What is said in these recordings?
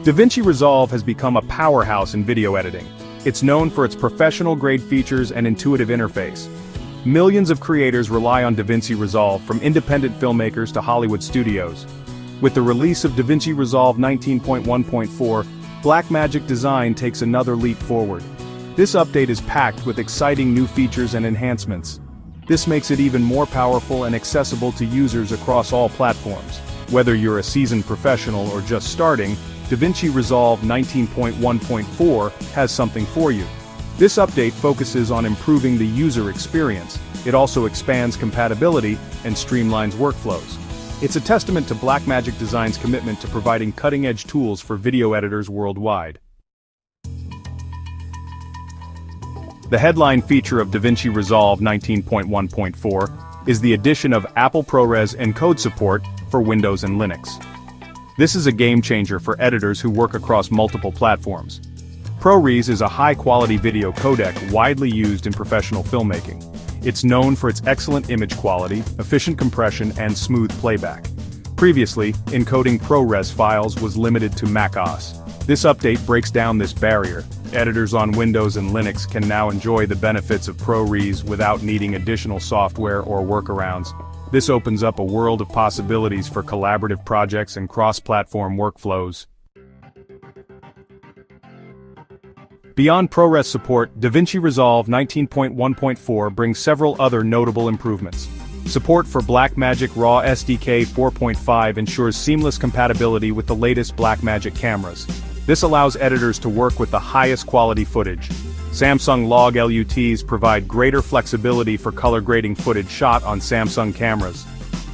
DaVinci Resolve has become a powerhouse in video editing. It's known for its professional-grade features and intuitive interface. Millions of creators rely on DaVinci Resolve, from independent filmmakers to Hollywood studios. With the release of DaVinci Resolve 19.1.4, Blackmagic Design takes another leap forward. This update is packed with exciting new features and enhancements. This makes it even more powerful and accessible to users across all platforms. Whether you're a seasoned professional or just starting, DaVinci Resolve 19.1.4 has something for you. This update focuses on improving the user experience. It also expands compatibility and streamlines workflows. It's a testament to Blackmagic Design's commitment to providing cutting-edge tools for video editors worldwide. The headline feature of DaVinci Resolve 19.1.4 is the addition of Apple ProRes encode support for Windows and Linux. This is a game-changer for editors who work across multiple platforms. ProRes is a high-quality video codec widely used in professional filmmaking. It's known for its excellent image quality, efficient compression, and smooth playback. Previously, encoding ProRes files was limited to macOS. This update breaks down this barrier. Editors on Windows and Linux can now enjoy the benefits of ProRes without needing additional software or workarounds. This opens up a world of possibilities for collaborative projects and cross-platform workflows. Beyond ProRes support, DaVinci Resolve 19.1.4 brings several other notable improvements. Support for Blackmagic Raw SDK 4.5 ensures seamless compatibility with the latest Blackmagic cameras. This allows editors to work with the highest quality footage. Samsung Log LUTs provide greater flexibility for color grading footage shot on Samsung cameras.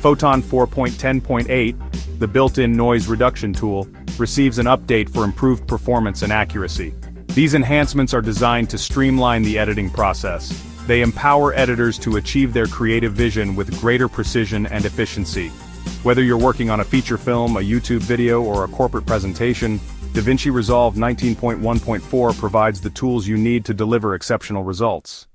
Photon 4.10.8, the built-in noise reduction tool, receives an update for improved performance and accuracy. These enhancements are designed to streamline the editing process. They empower editors to achieve their creative vision with greater precision and efficiency. Whether you're working on a feature film, a YouTube video, or a corporate presentation, DaVinci Resolve 19.1.4 provides the tools you need to deliver exceptional results.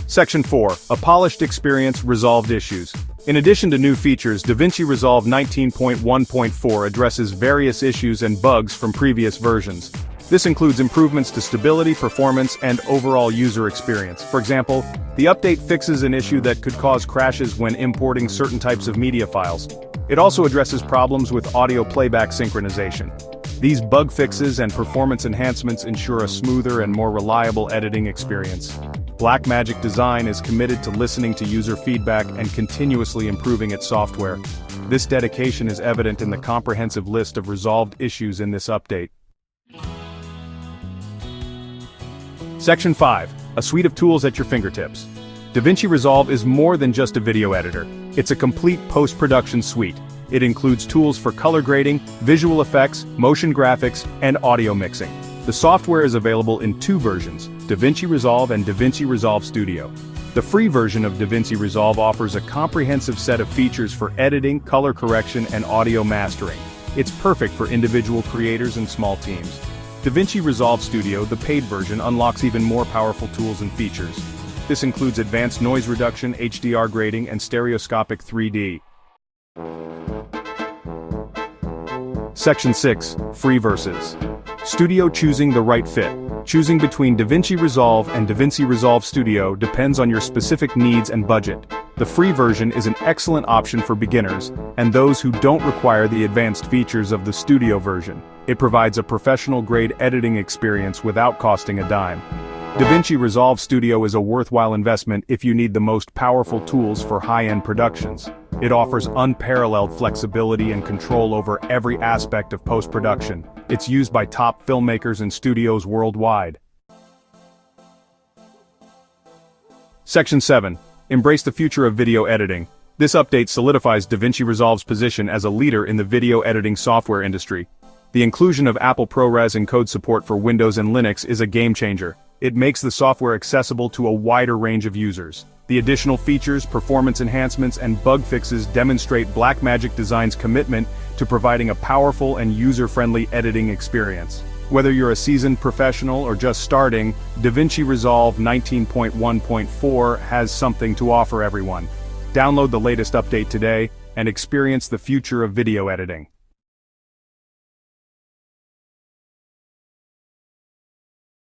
Section 4. A polished experience, resolved issues. In addition to new features, DaVinci Resolve 19.1.4 addresses various issues and bugs from previous versions. This includes improvements to stability, performance, and overall user experience. For example, the update fixes an issue that could cause crashes when importing certain types of media files. It also addresses problems with audio playback synchronization. These bug fixes and performance enhancements ensure a smoother and more reliable editing experience. Blackmagic Design is committed to listening to user feedback and continuously improving its software. This dedication is evident in the comprehensive list of resolved issues in this update. Section 5. A suite of tools at your fingertips. DaVinci Resolve is more than just a video editor. It's a complete post-production suite. It includes tools for color grading, visual effects, motion graphics, and audio mixing. The software is available in two versions, DaVinci Resolve and DaVinci Resolve Studio. The free version of DaVinci Resolve offers a comprehensive set of features for editing, color correction, and audio mastering. It's perfect for individual creators and small teams. DaVinci Resolve Studio, the paid version, unlocks even more powerful tools and features. This includes advanced noise reduction, HDR grading, and stereoscopic 3D. Section 6. Free versus Studio. Choosing the right fit. Choosing between DaVinci Resolve and DaVinci Resolve Studio depends on your specific needs and budget. The free version is an excellent option for beginners and those who don't require the advanced features of the Studio version. It provides a professional-grade editing experience without costing a dime. DaVinci Resolve Studio is a worthwhile investment if you need the most powerful tools for high-end productions. It offers unparalleled flexibility and control over every aspect of post-production. It's used by top filmmakers and studios worldwide. Section 7. Embrace the future of video editing. This update solidifies DaVinci Resolve's position as a leader in the video editing software industry. The inclusion of Apple ProRes encode support for Windows and Linux is a game-changer. It makes the software accessible to a wider range of users. The additional features, performance enhancements, and bug fixes demonstrate Blackmagic Design's commitment to providing a powerful and user-friendly editing experience. Whether you're a seasoned professional or just starting, DaVinci Resolve 19.1.4 has something to offer everyone. Download the latest update today and experience the future of video editing.